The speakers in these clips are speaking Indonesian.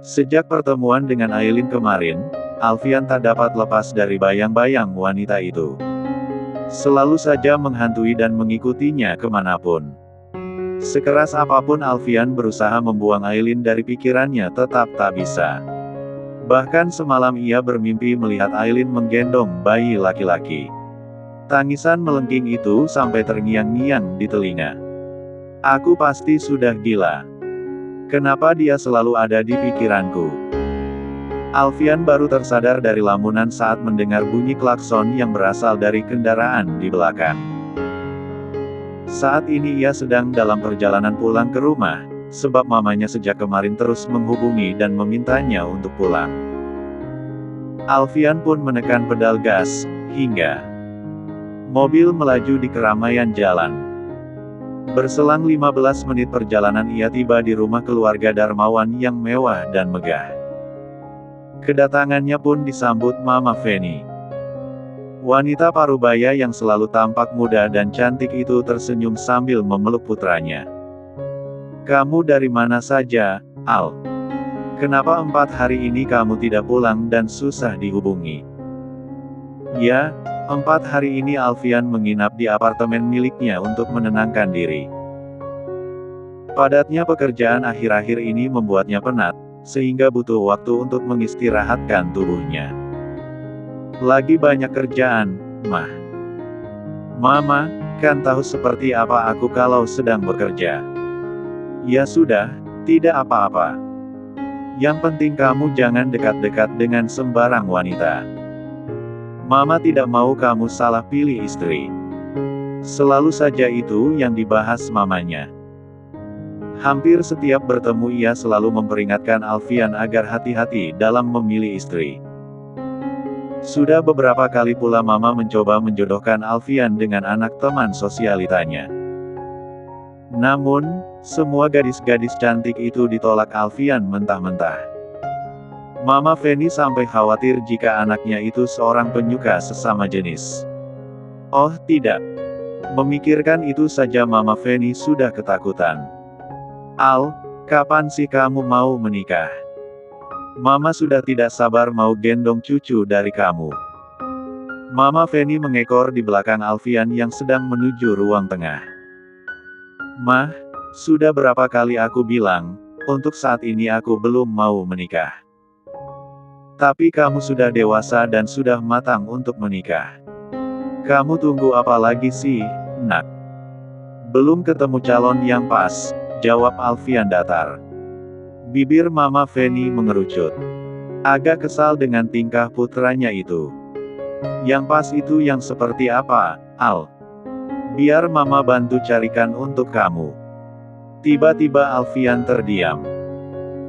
Sejak pertemuan dengan Aileen kemarin, Alfian tak dapat lepas dari bayang-bayang wanita itu. Selalu saja menghantui dan mengikutinya kemanapun. Sekeras apapun Alfian berusaha membuang Aileen dari pikirannya tetap tak bisa. Bahkan semalam ia bermimpi melihat Aileen menggendong bayi laki-laki. Tangisan melengking itu sampai terngiang-ngiang di telinga. Aku pasti sudah gila. Kenapa dia selalu ada di pikiranku? Alfian baru tersadar dari lamunan saat mendengar bunyi klakson yang berasal dari kendaraan di belakang. Saat ini ia sedang dalam perjalanan pulang ke rumah, sebab mamanya sejak kemarin terus menghubungi dan memintanya untuk pulang. Alfian pun menekan pedal gas, hingga mobil melaju di keramaian jalan. Berselang 15 menit perjalanan ia tiba di rumah keluarga Darmawan yang mewah dan megah. Kedatangannya pun disambut Mama Feni. Wanita parubaya yang selalu tampak muda dan cantik itu tersenyum sambil memeluk putranya. Kamu dari mana saja, Al? Kenapa 4 hari ini kamu tidak pulang dan susah dihubungi? Ya, 4 hari ini Alfian menginap di apartemen miliknya untuk menenangkan diri. Padatnya pekerjaan akhir-akhir ini membuatnya penat, sehingga butuh waktu untuk mengistirahatkan tubuhnya. Lagi banyak kerjaan, Mah. Mama, kan tahu seperti apa aku kalau sedang bekerja. Ya sudah, tidak apa-apa. Yang penting kamu jangan dekat-dekat dengan sembarang wanita. Mama tidak mau kamu salah pilih istri. Selalu saja itu yang dibahas mamanya. Hampir setiap bertemu ia selalu memperingatkan Alfian agar hati-hati dalam memilih istri. Sudah beberapa kali pula Mama mencoba menjodohkan Alfian dengan anak teman sosialitanya. Namun, semua gadis-gadis cantik itu ditolak Alfian mentah-mentah. Mama Feni sampai khawatir jika anaknya itu seorang penyuka sesama jenis. Oh tidak. Memikirkan itu saja Mama Feni sudah ketakutan. Al, kapan sih kamu mau menikah? Mama sudah tidak sabar mau gendong cucu dari kamu. Mama Feni mengekor di belakang Alfian yang sedang menuju ruang tengah. Mah, sudah berapa kali aku bilang, untuk saat ini aku belum mau menikah. Tapi kamu sudah dewasa dan sudah matang untuk menikah. Kamu tunggu apa lagi sih, Nak? Belum ketemu calon yang pas, jawab Alfian datar. Bibir Mama Feni mengerucut. Agak kesal dengan tingkah putranya itu. Yang pas itu yang seperti apa, Al? Biar Mama bantu carikan untuk kamu. Tiba-tiba Alfian terdiam.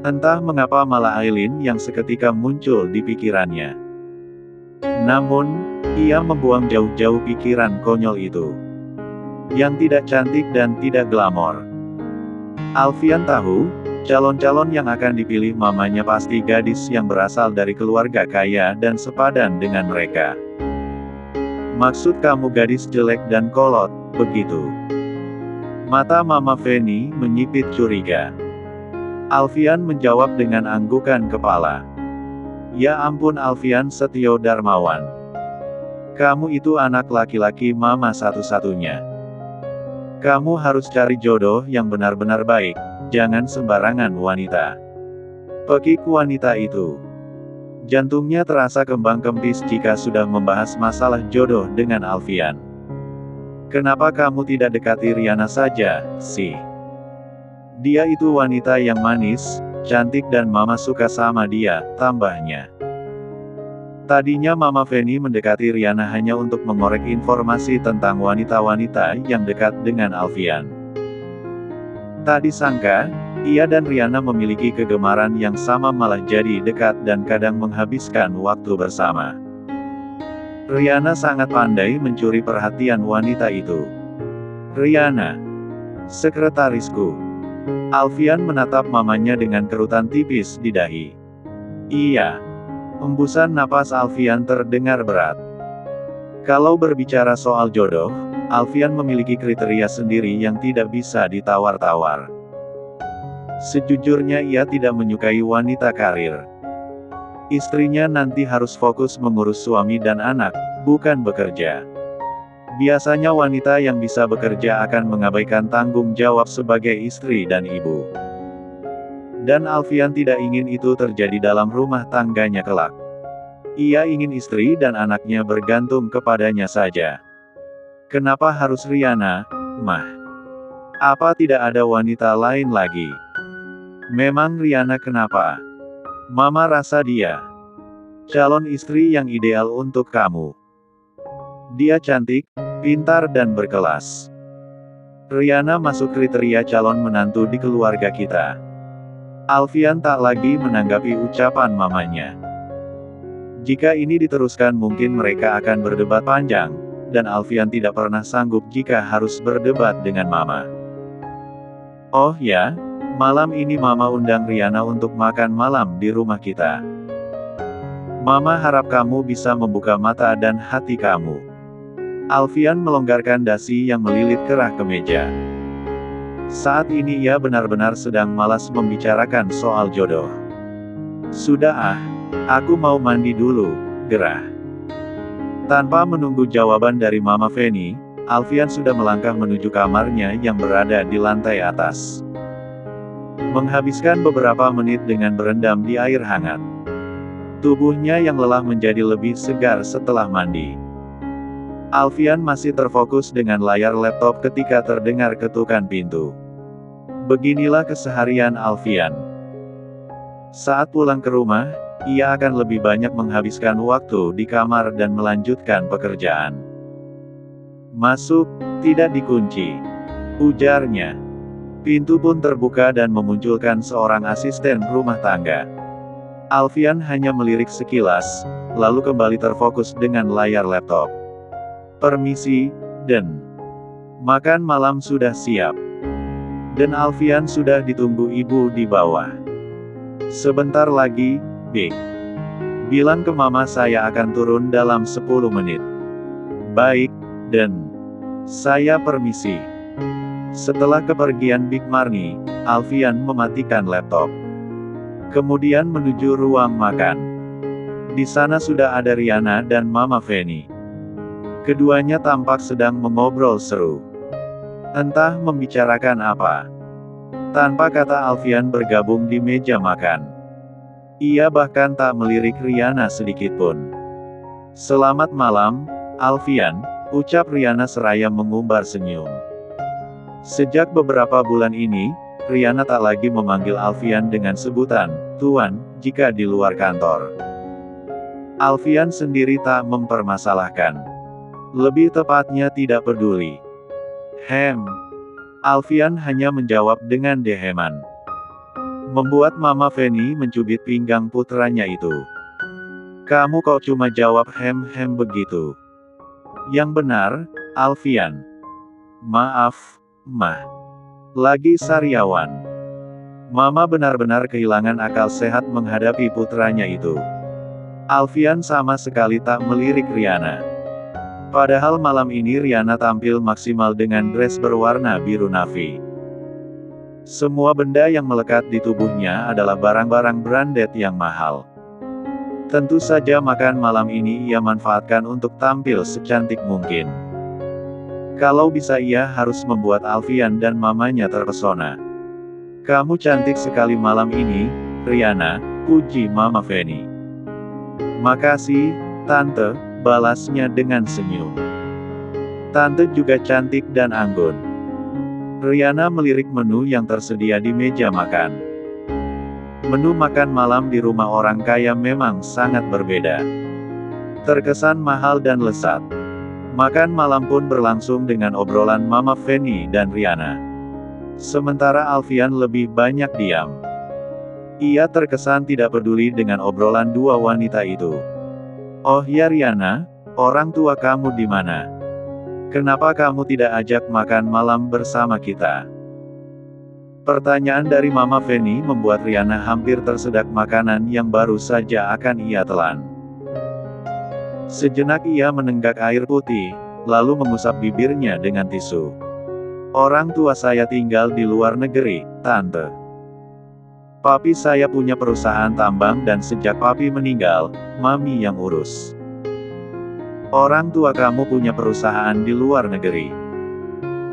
Entah mengapa malah Aileen yang seketika muncul di pikirannya. Namun, ia membuang jauh-jauh pikiran konyol itu. Yang tidak cantik dan tidak glamor. Alfian tahu, calon-calon yang akan dipilih mamanya pasti gadis yang berasal dari keluarga kaya dan sepadan dengan mereka. Maksud kamu gadis jelek dan kolot, begitu? Mata Mama Feni menyipit curiga. Alfian menjawab dengan anggukan kepala. Ya ampun Alfian Setio Darmawan. Kamu itu anak laki-laki Mama satu-satunya. Kamu harus cari jodoh yang benar-benar baik. Jangan sembarangan wanita. Pekik wanita itu. Jantungnya terasa kembang kempis jika sudah membahas masalah jodoh dengan Alfian. Kenapa kamu tidak dekati Riana saja, sih? Dia itu wanita yang manis, cantik dan Mama suka sama dia, tambahnya. Tadinya Mama Feni mendekati Riana hanya untuk mengorek informasi tentang wanita-wanita yang dekat dengan Alfian. Tak disangka, ia dan Riana memiliki kegemaran yang sama malah jadi dekat dan kadang menghabiskan waktu bersama. Riana sangat pandai mencuri perhatian wanita itu. Riana, sekretarisku. Alfian menatap mamanya dengan kerutan tipis di dahi. Iya. Hembusan napas Alfian terdengar berat. Kalau berbicara soal jodoh, Alfian memiliki kriteria sendiri yang tidak bisa ditawar-tawar. Sejujurnya ia tidak menyukai wanita karir. Istrinya nanti harus fokus mengurus suami dan anak, bukan bekerja. Biasanya wanita yang bisa bekerja akan mengabaikan tanggung jawab sebagai istri dan ibu. Dan Alfian tidak ingin itu terjadi dalam rumah tangganya kelak. Ia ingin istri dan anaknya bergantung kepadanya saja. Kenapa harus Riana, Mah? Apa tidak ada wanita lain lagi? Memang Riana kenapa? Mama rasa dia calon istri yang ideal untuk kamu. Dia cantik, pintar dan berkelas. Riana masuk kriteria calon menantu di keluarga kita. Alfian tak lagi menanggapi ucapan mamanya. Jika ini diteruskan mungkin mereka akan berdebat panjang, dan Alfian tidak pernah sanggup jika harus berdebat dengan mama. Oh ya, malam ini mama undang Riana untuk makan malam di rumah kita. Mama harap kamu bisa membuka mata dan hati kamu. Alfian melonggarkan dasi yang melilit kerah kemeja. Saat ini ia benar-benar sedang malas membicarakan soal jodoh. Sudah aku mau mandi dulu, gerah. Tanpa menunggu jawaban dari Mama Feni, Alfian sudah melangkah menuju kamarnya yang berada di lantai atas. Menghabiskan beberapa menit dengan berendam di air hangat. Tubuhnya yang lelah menjadi lebih segar setelah mandi. Alfian masih terfokus dengan layar laptop ketika terdengar ketukan pintu. Beginilah keseharian Alfian. Saat pulang ke rumah, ia akan lebih banyak menghabiskan waktu di kamar dan melanjutkan pekerjaan. Masuk, tidak dikunci, ujarnya. Pintu pun terbuka dan memunculkan seorang asisten rumah tangga. Alfian hanya melirik sekilas, lalu kembali terfokus dengan layar laptop. Permisi, Den. Makan malam sudah siap. Dan Alfian sudah ditunggu ibu di bawah. Sebentar lagi, Big. Bilang ke mama saya akan turun dalam 10 menit. Baik, Den. Saya permisi. Setelah kepergian Big Marni, Alfian mematikan laptop. Kemudian menuju ruang makan. Di sana sudah ada Riana dan Mama Feni. Keduanya tampak sedang mengobrol seru. Entah membicarakan apa. Tanpa kata Alfian bergabung di meja makan. Ia bahkan tak melirik Riana sedikitpun. Selamat malam, Alfian, ucap Riana seraya mengumbar senyum. Sejak beberapa bulan ini, Riana tak lagi memanggil Alfian dengan sebutan Tuan jika di luar kantor. Alfian sendiri tak mempermasalahkan. Lebih tepatnya tidak peduli. Alfian hanya menjawab dengan deheman. Membuat Mama Feni mencubit pinggang putranya itu. Kamu kok cuma jawab begitu? Yang benar, Alfian. Maaf, Mah. Lagi sariawan. Mama benar-benar kehilangan akal sehat menghadapi putranya itu. Alfian sama sekali tak melirik Riana. Padahal malam ini Riana tampil maksimal dengan dress berwarna biru navy. Semua benda yang melekat di tubuhnya adalah barang-barang branded yang mahal. Tentu saja makan malam ini ia manfaatkan untuk tampil secantik mungkin. Kalau bisa ia harus membuat Alfian dan mamanya terpesona. Kamu cantik sekali malam ini, Riana, puji Mama Feni. Makasih, Tante, balasnya dengan senyum. Tante juga cantik dan anggun. Riana melirik menu yang tersedia di meja makan. Menu makan malam di rumah orang kaya memang sangat berbeda. Terkesan mahal dan lezat. Makan malam pun berlangsung dengan obrolan Mama Feni dan Riana. Sementara Alfian lebih banyak diam. Ia terkesan tidak peduli dengan obrolan dua wanita itu. Oh ya Riana, orang tua kamu di mana? Kenapa kamu tidak ajak makan malam bersama kita? Pertanyaan dari Mama Feni membuat Riana hampir tersedak makanan yang baru saja akan ia telan. Sejenak ia menenggak air putih, lalu mengusap bibirnya dengan tisu. Orang tua saya tinggal di luar negeri, Tante. Papi saya punya perusahaan tambang dan sejak papi meninggal, mami yang urus. Orang tua kamu punya perusahaan di luar negeri.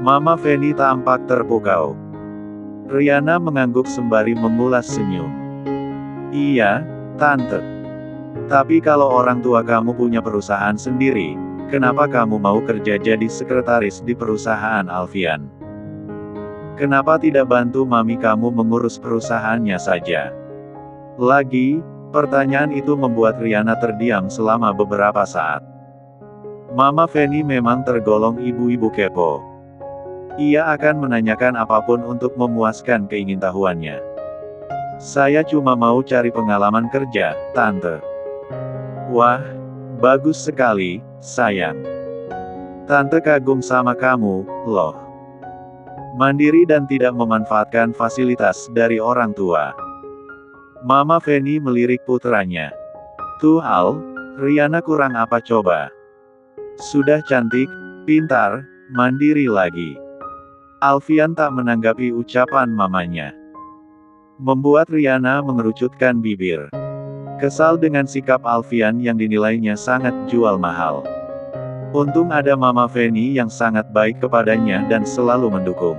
Mama Feni tampak terpukau. Riana mengangguk sembari mengulas senyum. Iya, Tante. Tapi kalau orang tua kamu punya perusahaan sendiri, kenapa kamu mau kerja jadi sekretaris di perusahaan Alfian? Kenapa tidak bantu mami kamu mengurus perusahaannya saja? Lagi, pertanyaan itu membuat Riana terdiam selama beberapa saat. Mama Feni memang tergolong ibu-ibu kepo. Ia akan menanyakan apapun untuk memuaskan keingintahuannya. Saya cuma mau cari pengalaman kerja, Tante. Wah, bagus sekali, sayang. Tante kagum sama kamu, loh. Mandiri dan tidak memanfaatkan fasilitas dari orang tua. Mama Feni melirik putranya. Tuh Al, Riana kurang apa coba? Sudah cantik, pintar, mandiri lagi. Alfian tak menanggapi ucapan mamanya. Membuat Riana mengerucutkan bibir. Kesal dengan sikap Alfian yang dinilainya sangat jual mahal. Untung ada Mama Feni yang sangat baik kepadanya dan selalu mendukung.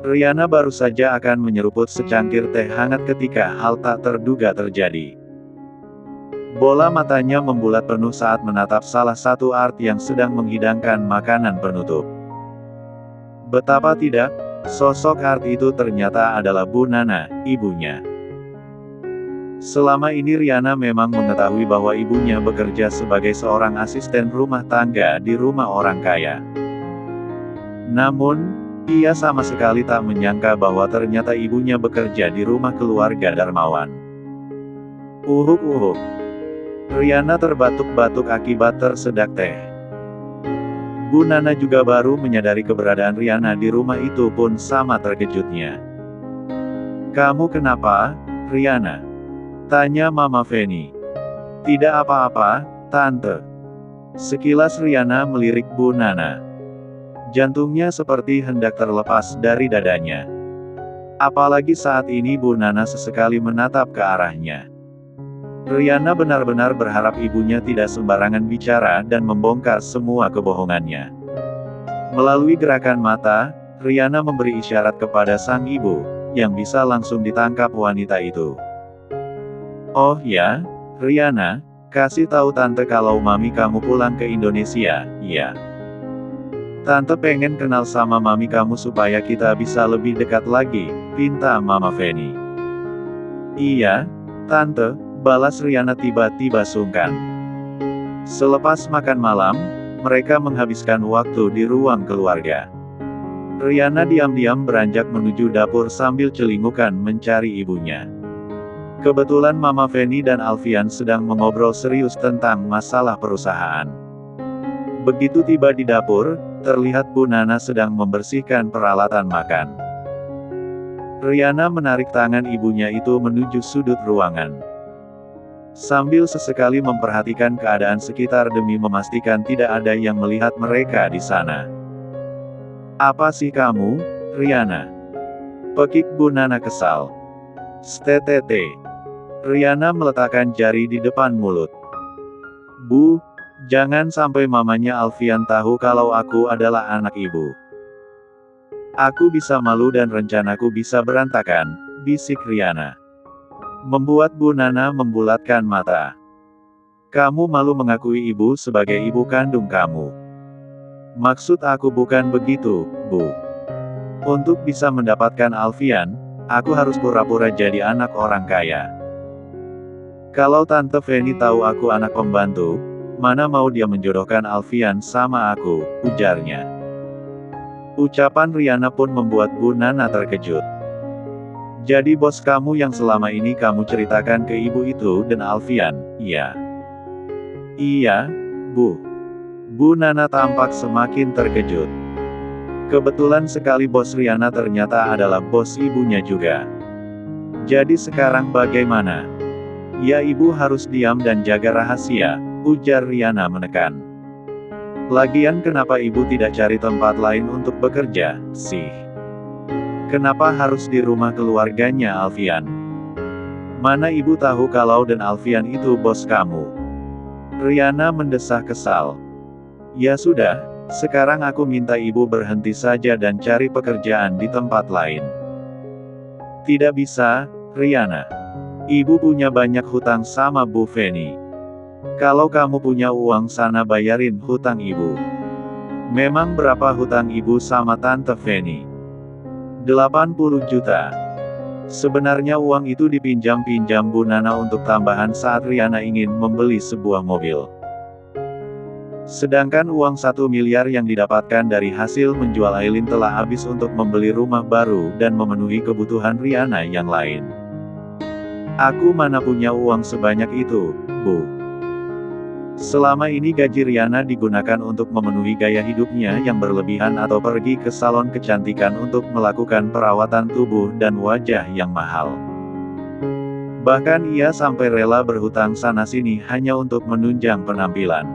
Riana baru saja akan menyeruput secangkir teh hangat ketika hal tak terduga terjadi. Bola matanya membulat penuh saat menatap salah satu art yang sedang menghidangkan makanan penutup. Betapa tidak, sosok art itu ternyata adalah Bu Nana, ibunya. Selama ini Riana memang mengetahui bahwa ibunya bekerja sebagai seorang asisten rumah tangga di rumah orang kaya. Namun, ia sama sekali tak menyangka bahwa ternyata ibunya bekerja di rumah keluarga dermawan. Uhuk. Riana terbatuk-batuk akibat tersedak teh. Bu Nana juga baru menyadari keberadaan Riana di rumah itu pun sama terkejutnya. Kamu kenapa, Riana? Tanya Mama Feni. Tidak apa-apa, Tante. Sekilas Riana melirik Bu Nana. Jantungnya seperti hendak terlepas dari dadanya. Apalagi saat ini Bu Nana sesekali menatap ke arahnya. Riana benar-benar berharap ibunya tidak sembarangan bicara dan membongkar semua kebohongannya. Melalui gerakan mata, Riana memberi isyarat kepada sang ibu, yang bisa langsung ditangkap wanita itu. Oh ya, Riana, kasih tahu Tante kalau mami kamu pulang ke Indonesia, ya. Tante pengen kenal sama mami kamu supaya kita bisa lebih dekat lagi, pinta Mama Feni. Iya, Tante, balas Riana tiba-tiba sungkan. Selepas makan malam, mereka menghabiskan waktu di ruang keluarga. Riana diam-diam beranjak menuju dapur sambil celingukan mencari ibunya. Kebetulan Mama Feni dan Alfian sedang mengobrol serius tentang masalah perusahaan. Begitu tiba di dapur, terlihat Bu Nana sedang membersihkan peralatan makan. Riana menarik tangan ibunya itu menuju sudut ruangan. Sambil sesekali memperhatikan keadaan sekitar demi memastikan tidak ada yang melihat mereka di sana. Apa sih kamu, Riana? Pekik Bu Nana kesal. Stttt. Riana meletakkan jari di depan mulut. Bu, jangan sampai mamanya Alfian tahu kalau aku adalah anak ibu. Aku bisa malu dan rencanaku bisa berantakan, bisik Riana. Membuat Bu Nana membulatkan mata. Kamu malu mengakui ibu sebagai ibu kandung kamu. Maksud aku bukan begitu, Bu. Untuk bisa mendapatkan Alfian, aku harus pura-pura jadi anak orang kaya. Kalau Tante Feni tahu aku anak pembantu, mana mau dia menjodohkan Alfian sama aku, ujarnya. Ucapan Riana pun membuat Bu Nana terkejut. Jadi bos kamu yang selama ini kamu ceritakan ke ibu itu dan Alfian, iya? Iya, Bu. Bu Nana tampak semakin terkejut. Kebetulan sekali bos Riana ternyata adalah bos ibunya juga. Jadi sekarang bagaimana? Ya ibu harus diam dan jaga rahasia, ujar Riana menekan. Lagian kenapa ibu tidak cari tempat lain untuk bekerja, sih? Kenapa harus di rumah keluarganya Alfian? Mana ibu tahu kalau dan Alfian itu bos kamu? Riana mendesah kesal. Ya sudah, sekarang aku minta ibu berhenti saja dan cari pekerjaan di tempat lain. Tidak bisa, Riana. Ibu punya banyak hutang sama Bu Feni. Kalau kamu punya uang sana bayarin hutang ibu. Memang berapa hutang ibu sama Tante Feni? 80 juta. Sebenarnya uang itu dipinjam-pinjam Bu Nana untuk tambahan saat Riana ingin membeli sebuah mobil. Sedangkan uang 1 miliar yang didapatkan dari hasil menjual Aileen telah habis untuk membeli rumah baru dan memenuhi kebutuhan Riana yang lain. Aku mana punya uang sebanyak itu, Bu. Selama ini gaji Riana digunakan untuk memenuhi gaya hidupnya yang berlebihan atau pergi ke salon kecantikan untuk melakukan perawatan tubuh dan wajah yang mahal. Bahkan ia sampai rela berhutang sana-sini hanya untuk menunjang penampilan.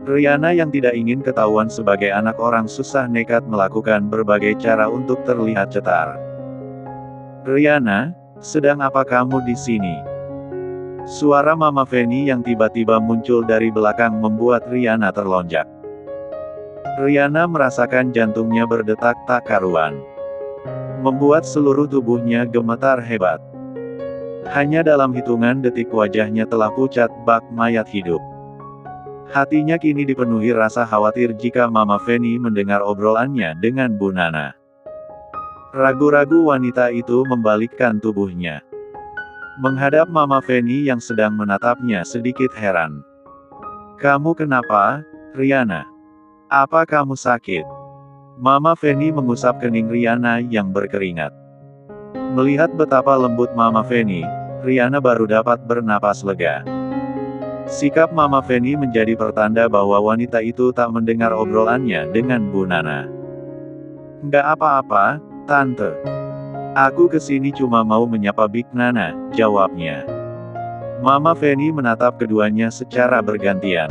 Riana yang tidak ingin ketahuan sebagai anak orang susah nekat melakukan berbagai cara untuk terlihat cetar. Riana, sedang apa kamu di sini? Suara Mama Feni yang tiba-tiba muncul dari belakang membuat Riana terlonjak. Riana merasakan jantungnya berdetak tak karuan. Membuat seluruh tubuhnya gemetar hebat. Hanya dalam hitungan detik wajahnya telah pucat bak mayat hidup. Hatinya kini dipenuhi rasa khawatir jika Mama Feni mendengar obrolannya dengan Bu Nana. Ragu-ragu wanita itu membalikkan tubuhnya. Menghadap Mama Feni yang sedang menatapnya sedikit heran. Kamu kenapa, Riana? Apa kamu sakit? Mama Feni mengusap kening Riana yang berkeringat. Melihat betapa lembut Mama Feni, Riana baru dapat bernapas lega. Sikap Mama Feni menjadi pertanda bahwa wanita itu tak mendengar obrolannya dengan Bu Nana. Nggak apa-apa, Tante. Aku kesini cuma mau menyapa Big Nana, jawabnya. Mama Feni menatap keduanya secara bergantian.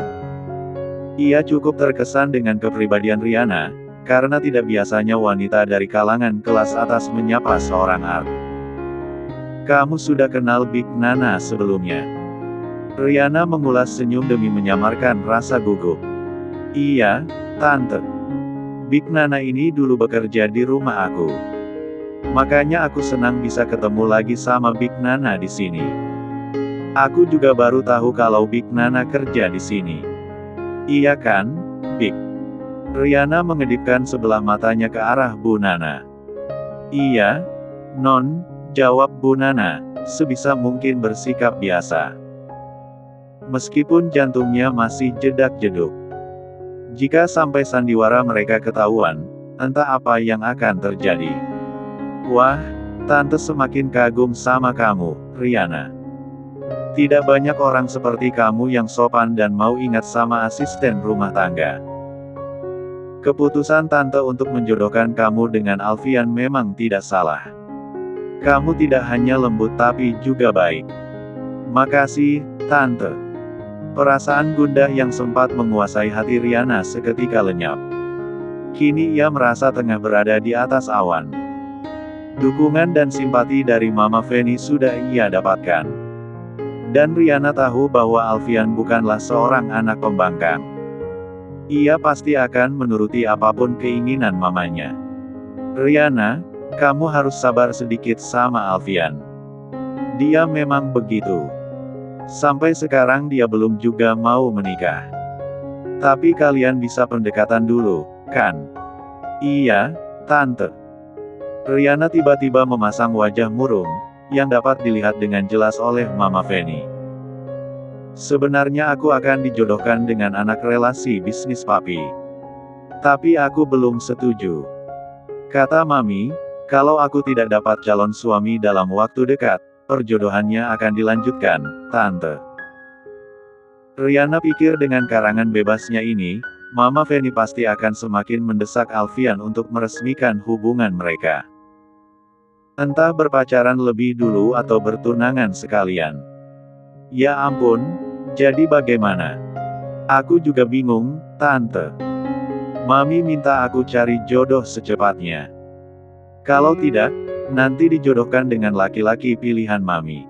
Ia cukup terkesan dengan kepribadian Riana, karena tidak biasanya wanita dari kalangan kelas atas menyapa seorang art. Kamu sudah kenal Big Nana sebelumnya? Riana mengulas senyum demi menyamarkan rasa gugup. Iya, Tante. Big Nana ini dulu bekerja di rumah aku. Makanya aku senang bisa ketemu lagi sama Big Nana di sini. Aku juga baru tahu kalau Big Nana kerja di sini. Iya kan, Big? Riana mengedipkan sebelah matanya ke arah Bu Nana. Iya, Non, jawab Bu Nana, sebisa mungkin bersikap biasa. Meskipun jantungnya masih jedak-jeduk. Jika sampai sandiwara mereka ketahuan, entah apa yang akan terjadi. Wah, Tante semakin kagum sama kamu, Riana. Tidak banyak orang seperti kamu yang sopan dan mau ingat sama asisten rumah tangga. Keputusan Tante untuk menjodohkan kamu dengan Alfian memang tidak salah. Kamu tidak hanya lembut tapi juga baik. Makasih, Tante. Perasaan gundah yang sempat menguasai hati Riana seketika lenyap. Kini ia merasa tengah berada di atas awan. Dukungan dan simpati dari Mama Feni sudah ia dapatkan. Dan Riana tahu bahwa Alfian bukanlah seorang anak pembangkang. Ia pasti akan menuruti apapun keinginan mamanya. Riana, kamu harus sabar sedikit sama Alfian. Dia memang begitu. Sampai sekarang dia belum juga mau menikah. Tapi kalian bisa pendekatan dulu, kan? Iya, Tante. Riana tiba-tiba memasang wajah murung, yang dapat dilihat dengan jelas oleh Mama Feni. Sebenarnya aku akan dijodohkan dengan anak relasi bisnis papi. Tapi aku belum setuju. Kata Mami, kalau aku tidak dapat calon suami dalam waktu dekat, perjodohannya akan dilanjutkan, Tante. Riana pikir dengan karangan bebasnya ini, Mama Feni pasti akan semakin mendesak Alfian untuk meresmikan hubungan mereka. Entah berpacaran lebih dulu atau bertunangan sekalian. Ya ampun, jadi bagaimana? Aku juga bingung, Tante. Mami minta aku cari jodoh secepatnya. Kalau tidak, nanti dijodohkan dengan laki-laki pilihan Mami.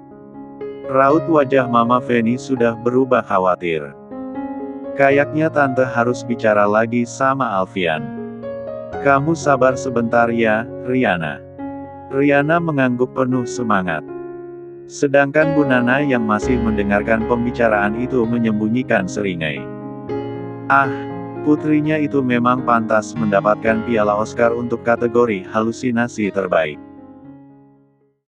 Raut wajah Mama Feni sudah berubah khawatir. Kayaknya tante harus bicara lagi sama Alfian. Kamu sabar sebentar ya, Riana. Riana mengangguk penuh semangat. Sedangkan Bu Nana yang masih mendengarkan pembicaraan itu menyembunyikan seringai. Ah, putrinya itu memang pantas mendapatkan piala Oscar untuk kategori halusinasi terbaik.